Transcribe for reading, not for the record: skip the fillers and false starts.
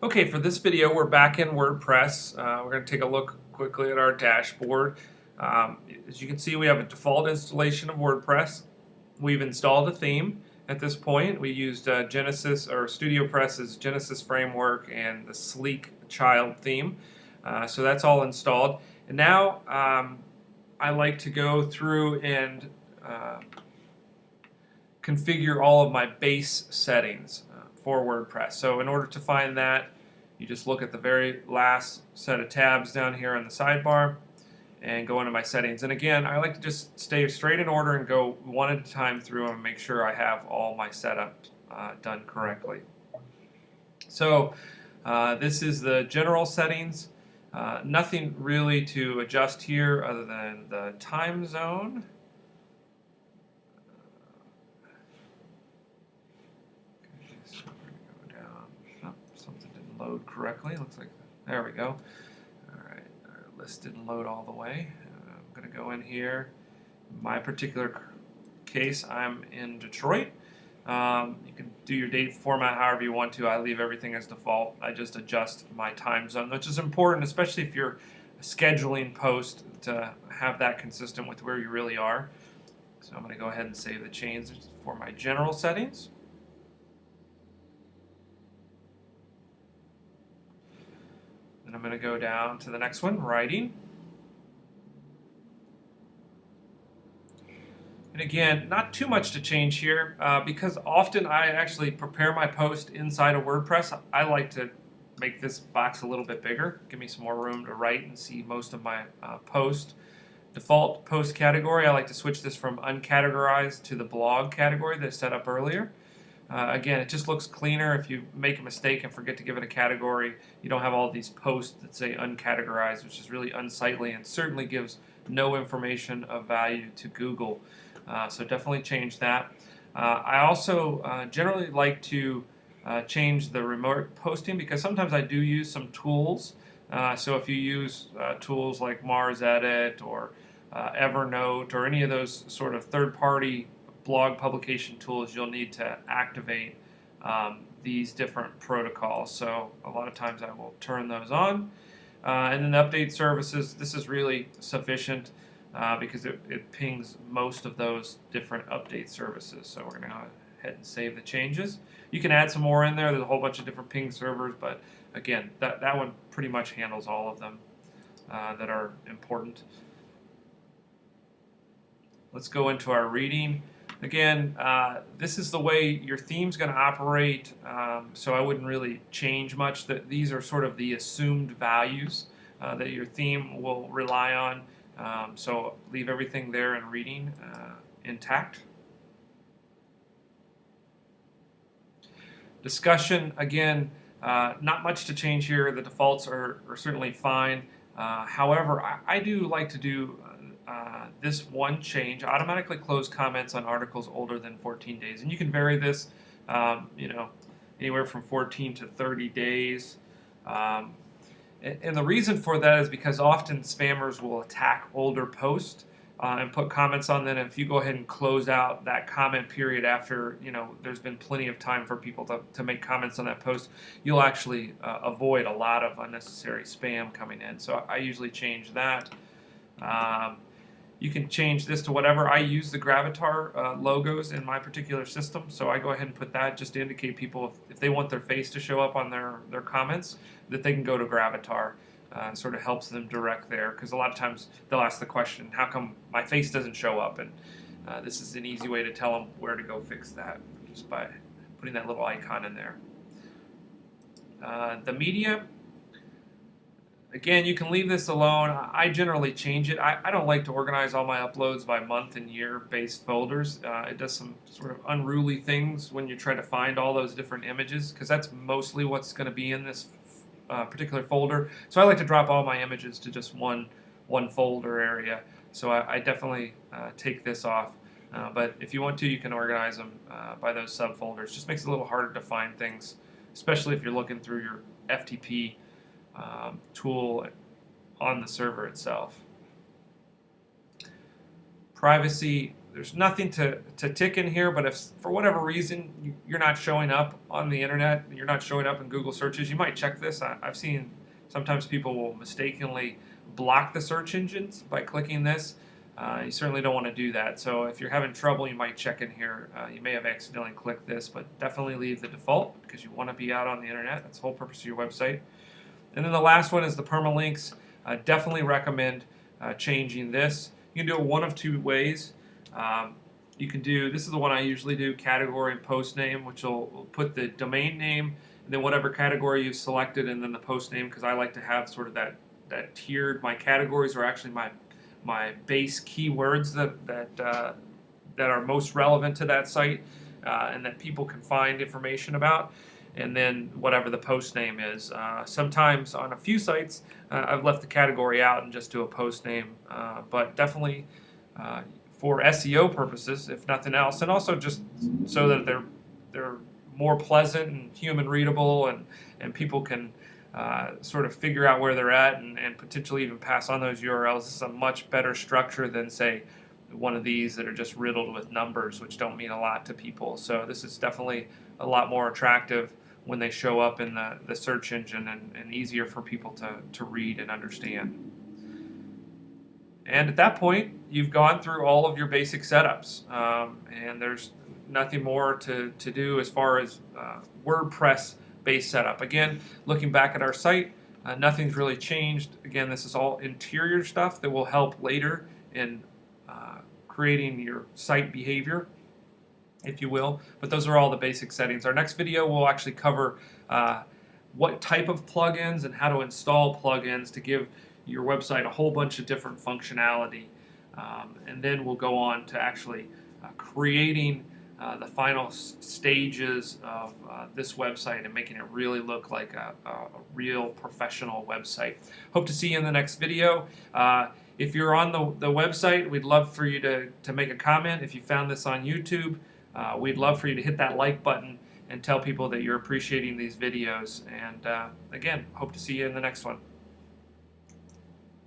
Okay, for this video, we're back in WordPress. We're going to take a look quickly at our dashboard. As you can see, we have a default installation of WordPress. We've installed a theme at this point. We used Genesis or StudioPress's Genesis framework and the Sleek Child theme. So that's all installed. And now I like to go through and configure all of my base settings for WordPress. So in order to find that, you just look at the very last set of tabs down here on the sidebar and go into my settings. And again, I like to just stay straight in order and go one at a time through and make sure I have all my setup done correctly. So this is the general settings. Nothing really to adjust here other than the time zone. Load correctly. Looks like there we go. Alright, our list didn't load all the way. I'm going to go in here. In my particular case, I'm in Detroit. You can do your date format however you want to. I leave everything as default. I just adjust my time zone, which is important, especially if you're scheduling posts, to have that consistent with where you really are. So I'm going to go ahead and save the changes for my general settings. And I'm going to go down to the next one, writing. And again, not too much to change here because often I actually prepare my post inside of WordPress. I like to make this box a little bit bigger, give me some more room to write and see most of my post. Default post category, I like to switch this from uncategorized to the blog category that I set up earlier. Again, it just looks cleaner. If you make a mistake and forget to give it a category, you don't have all these posts that say uncategorized, which is really unsightly and certainly gives no information of value to Google. So definitely change that. I also generally like to change the remote posting because sometimes I do use some tools. So if you use tools like Mars Edit or Evernote or any of those sort of third-party blog publication tools, you'll need to activate these different protocols. So a lot of times I will turn those on. And then the update services, this is really sufficient because it pings most of those different update services. So we're going to go ahead and save the changes. You can add some more in there. There's a whole bunch of different ping servers, but again, that one pretty much handles all of them that are important. Let's go into our reading. Again, this is the way your theme's going to operate, so I wouldn't really change much. These are sort of the assumed values that your theme will rely on, so leave everything there in reading intact. Discussion, again, not much to change here. The defaults are certainly fine. However, I do like to do this one change: automatically close comments on articles older than 14 days. And you can vary this, anywhere from 14 to 30 days. And the reason for that is because often spammers will attack older posts and put comments on them. If you go ahead and close out that comment period after there's been plenty of time for people to make comments on that post, you'll actually avoid a lot of unnecessary spam coming in. So I usually change that. You can change this to whatever. I use the Gravatar logos in my particular system, so I go ahead and put that just to indicate people if they want their face to show up on their comments, that they can go to Gravatar. Sort of helps them direct there, because a lot of times they'll ask the question, how come my face doesn't show up? And this is an easy way to tell them where to go fix that, just by putting that little icon in there. The media, again, you can leave this alone. I generally change it. I don't like to organize all my uploads by month and year based folders. It does some sort of unruly things when you try to find all those different images, because that's mostly what's going to be in this particular folder. So I like to drop all my images to just one folder area. So I definitely take this off. But if you want to, you can organize them by those subfolders. Just makes it a little harder to find things, especially if you're looking through your FTP tool on the server itself. Privacy, there's nothing to tick in here, but if for whatever reason you're not showing up on the internet, you're not showing up in Google searches, you might check this. I've seen sometimes people will mistakenly block the search engines by clicking this. You certainly don't want to do that. So if you're having trouble, you might check in here. You may have accidentally clicked this, but definitely leave the default because you want to be out on the internet. That's the whole purpose of your website. And then the last one is the permalinks. Definitely recommend changing this. You can do it one of two ways. You can do, this is the one I usually do, category and post name, which will put the domain name and then whatever category you've selected and then the post name, because I like to have sort of that tiered. My categories are actually my base keywords that are most relevant to that site and that people can find information about, and then whatever the post name is. Sometimes on a few sites I've left the category out and just do a post name, but definitely for SEO purposes, if nothing else, and also just so that they're more pleasant and human readable, and people can sort of figure out where they're at and potentially even pass on those URLs. This is a much better structure than, say, one of these that are just riddled with numbers, which don't mean a lot to people. So this is definitely a lot more attractive when they show up in the search engine, and easier for people to read and understand. And at that point, you've gone through all of your basic setups, and there's nothing more to do as far as WordPress based setup. Again, looking back at our site, nothing's really changed. Again, this is all interior stuff that will help later in creating your site behavior, if you will. But those are all the basic settings. Our next video will actually cover what type of plugins and how to install plugins to give your website a whole bunch of different functionality. And then we'll go on to actually creating the final stages of this website and making it really look like a real professional website. Hope to see you in the next video. If you're on the website, we'd love for you to make a comment. If you found this on YouTube, we'd love for you to hit that like button and tell people that you're appreciating these videos. And again, hope to see you in the next one.